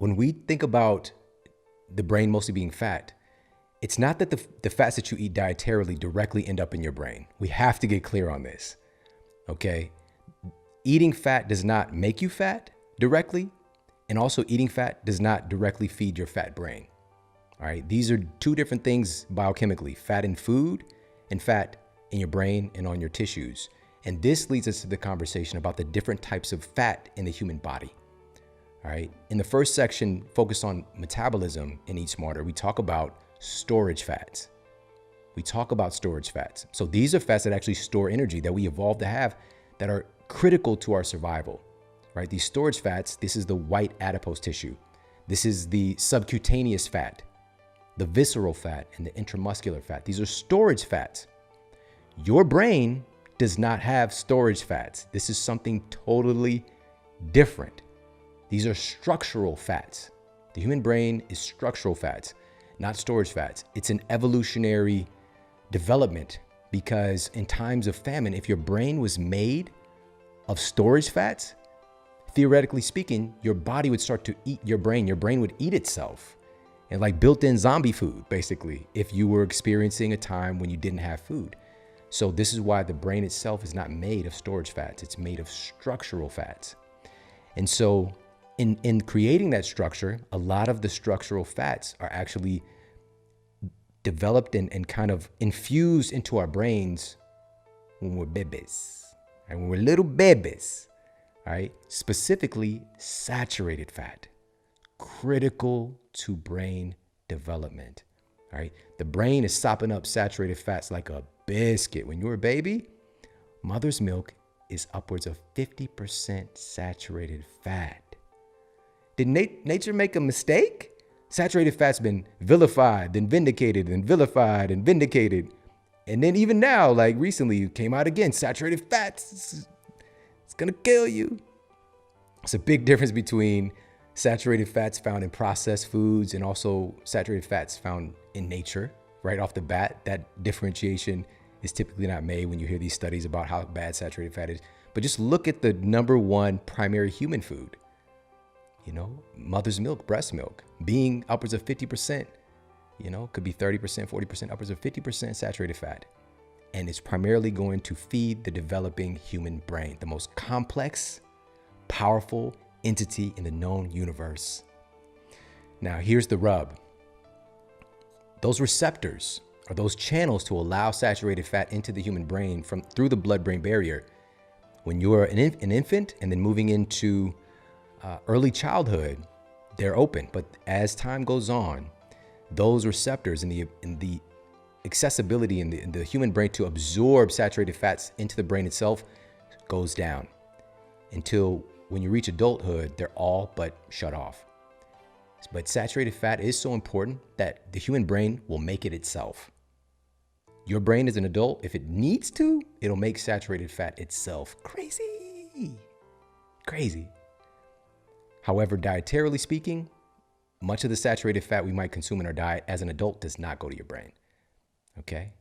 when we think about the brain mostly being fat, it's not that the fats that you eat dietarily directly end up in your brain. We have to get clear on this, okay? Eating fat does not make you fat directly, and also eating fat does not directly feed your fat brain, all right? These are two different things biochemically: fat in food and fat in your brain and on your tissues. And this leads us to the conversation about the different types of fat in the human body, all right? In the first section, focused on metabolism in Eat Smarter, we talk about storage fats. We talk about storage fats. So these are fats that actually store energy that we evolved to have, that are critical to our survival, right? These storage fats, this is the white adipose tissue. This is the subcutaneous fat, the visceral fat, and the intramuscular fat. These are storage fats. Your brain does not have storage fats. This is something totally different. These are structural fats. The human brain is structural fats, not storage fats. It's an evolutionary development, because in times of famine, if your brain was made of storage fats, theoretically speaking, your body would start to eat your brain. Your brain would eat itself, and like built-in zombie food, basically, if you were experiencing a time when you didn't have food. So this is why the brain itself is not made of storage fats. It's made of structural fats. And so in creating that structure, a lot of the structural fats are actually developed and kind of infused into our brains when we're babies, and when we're little babies, right? Specifically saturated fat, critical to brain development, right? The brain is sopping up saturated fats like a biscuit. When you're a baby, mother's milk is upwards of 50% saturated fat. Did nature make a mistake? Saturated fat's been vilified, then vindicated, and vilified, and vindicated. And then even now, like recently, it came out again, saturated fats, it's gonna kill you. It's a big difference between saturated fats found in processed foods and also saturated fats found in nature. Right off the bat, that differentiation is typically not made when you hear these studies about how bad saturated fat is. But just look at the #1 primary human food. You know, mother's milk, breast milk, being upwards of 50%, you know, could be 30%, 40%, upwards of 50% saturated fat. And it's primarily going to feed the developing human brain, the most complex, powerful entity in the known universe. Now, here's the rub. Those receptors, or those channels to allow saturated fat into the human brain through the blood-brain barrier, when you're an infant and then moving into early childhood, they're open. But as time goes on, those receptors and the accessibility in the human brain to absorb saturated fats into the brain itself goes down, until when you reach adulthood, they're all but shut off. But saturated fat is so important that the human brain will make it itself. Your brain as an adult, if it needs to, it'll make saturated fat itself. Crazy. However, dietarily speaking, much of the saturated fat we might consume in our diet as an adult does not go to your brain, okay?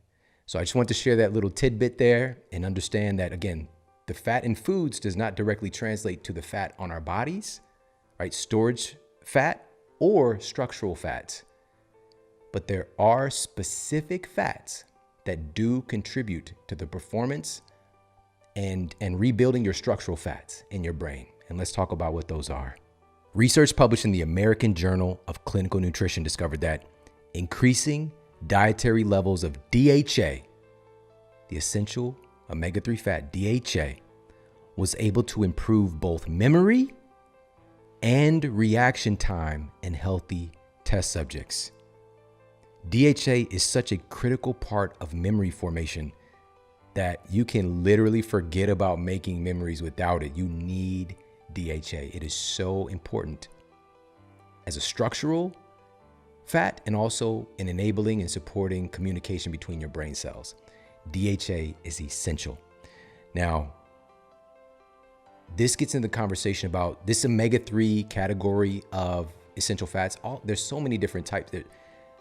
So I just want to share that little tidbit there and understand that, again, the fat in foods does not directly translate to the fat on our bodies, right? Storage fat or structural fats. But there are specific fats that do contribute to the performance and rebuilding your structural fats in your brain. And let's talk about what those are. Research published in the American Journal of Clinical Nutrition discovered that increasing dietary levels of DHA, the essential omega-3 fat DHA, was able to improve both memory and reaction time in healthy test subjects. DHA is such a critical part of memory formation that you can literally forget about making memories without it. You need DHA. It is so important as a structural fat and also in enabling and supporting communication between your brain cells. DHA is essential. Now, this gets into the conversation about this omega-3 category of essential fats. There's so many different types.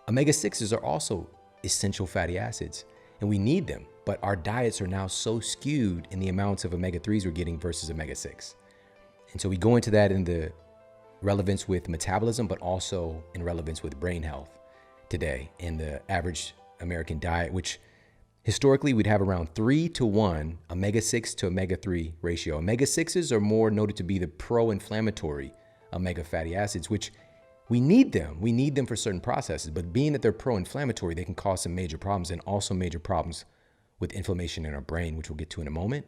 Omega-6s are also essential fatty acids, and we need them, but our diets are now so skewed in the amounts of omega-3s we're getting versus omega-6. And so we go into that in the relevance with metabolism, but also in relevance with brain health today in the average American diet, which historically we'd have around 3-to-1 omega-6 to omega-3 ratio. Omega-6s are more noted to be the pro-inflammatory omega fatty acids, which we need them. We need them for certain processes, but being that they're pro-inflammatory, they can cause some major problems, and also major problems with inflammation in our brain, which we'll get to in a moment.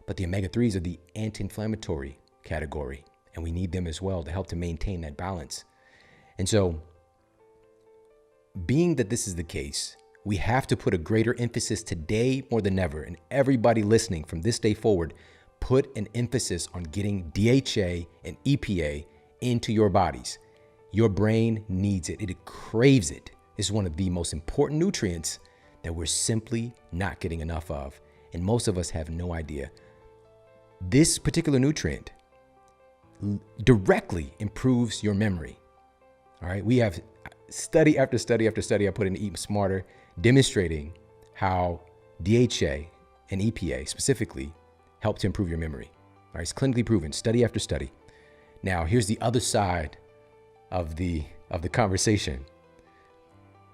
But the omega-3s are the anti-inflammatory category, and we need them as well to help to maintain that balance. And so, being that this is the case, we have to put a greater emphasis today more than ever, and everybody listening from this day forward, put an emphasis on getting DHA and EPA into your bodies. Your brain needs it. It craves it. It's one of the most important nutrients that we're simply not getting enough of, and most of us have no idea. This particular nutrient directly improves your memory. All right, we have study after study after study I put in Eat Smarter demonstrating how DHA and EPA specifically help to improve your memory. All right, it's clinically proven, study after study. Now, here's the other side of the conversation.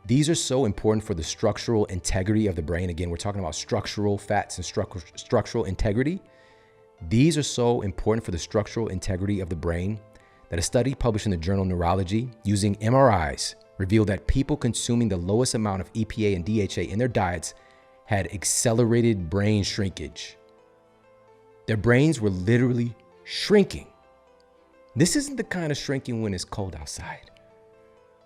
These are so important for the structural integrity of the brain. Again, we're talking about structural fats and structural integrity. These are so important for the structural integrity of the brain that a study published in the journal Neurology using MRIs revealed that people consuming the lowest amount of EPA and DHA in their diets had accelerated brain shrinkage. Their brains were literally shrinking. This isn't the kind of shrinking when it's cold outside.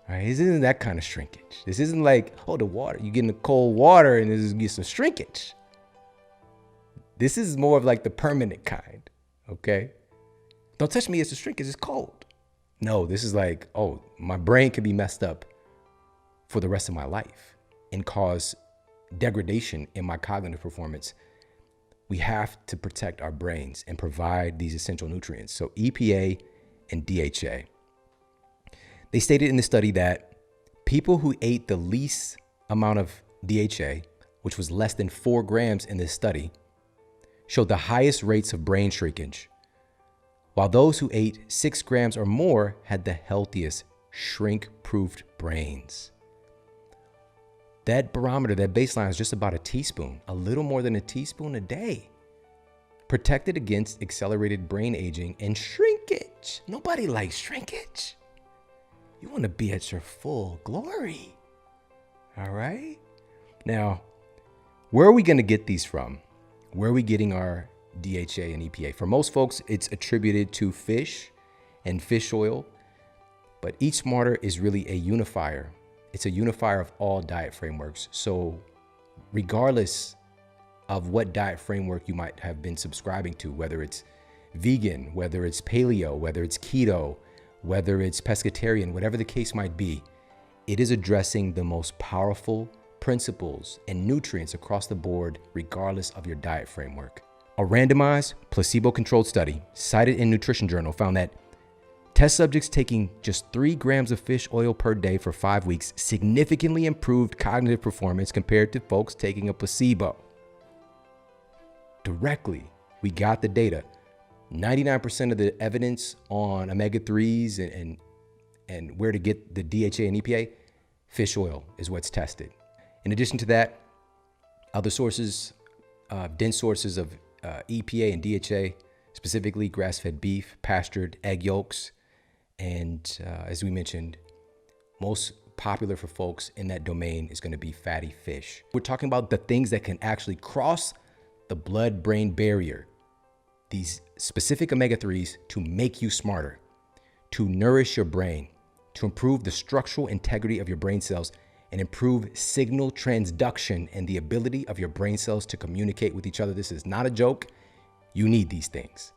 Right? This isn't that kind of shrinkage. This isn't like, oh, the water, you get in the cold water and there's get some shrinkage. This is more of like the permanent kind, okay? Don't touch me, it's a shrinkage, it's cold. No, this is like, oh, my brain could be messed up for the rest of my life and cause degradation in my cognitive performance. We have to protect our brains and provide these essential nutrients. So EPA and DHA. They stated in the study that people who ate the least amount of DHA, which was less than 4 grams in this study, showed the highest rates of brain shrinkage, while those who ate 6 grams or more had the healthiest shrink-proofed brains. That barometer, that baseline is just about a teaspoon, a little more than a teaspoon a day, protected against accelerated brain aging and shrinkage. Nobody likes shrinkage. You want to be at your full glory. All right. Now, where are we going to get these from? Where are we getting our DHA and EPA? For most folks, it's attributed to fish and fish oil, but Eat Smarter is really a unifier. It's a unifier of all diet frameworks. So regardless of what diet framework you might have been subscribing to, whether it's vegan, whether it's paleo, whether it's keto, whether it's pescatarian, whatever the case might be, it is addressing the most powerful principles and nutrients across the board, regardless of your diet framework. A randomized, placebo-controlled study cited in Nutrition Journal found that test subjects taking just 3 grams of fish oil per day for 5 weeks significantly improved cognitive performance compared to folks taking a placebo. Directly, we got the data. 99% of the evidence on omega-3s and where to get the DHA and EPA, fish oil is what's tested. In addition to that, other sources, dense sources of EPA and DHA, specifically grass-fed beef, pastured egg yolks, and as we mentioned, most popular for folks in that domain is going to be fatty fish. We're talking about the things that can actually cross the blood-brain barrier, these specific omega-3s to make you smarter, to nourish your brain, to improve the structural integrity of your brain cells, and improve signal transduction and the ability of your brain cells to communicate with each other. This is not a joke. You need these things.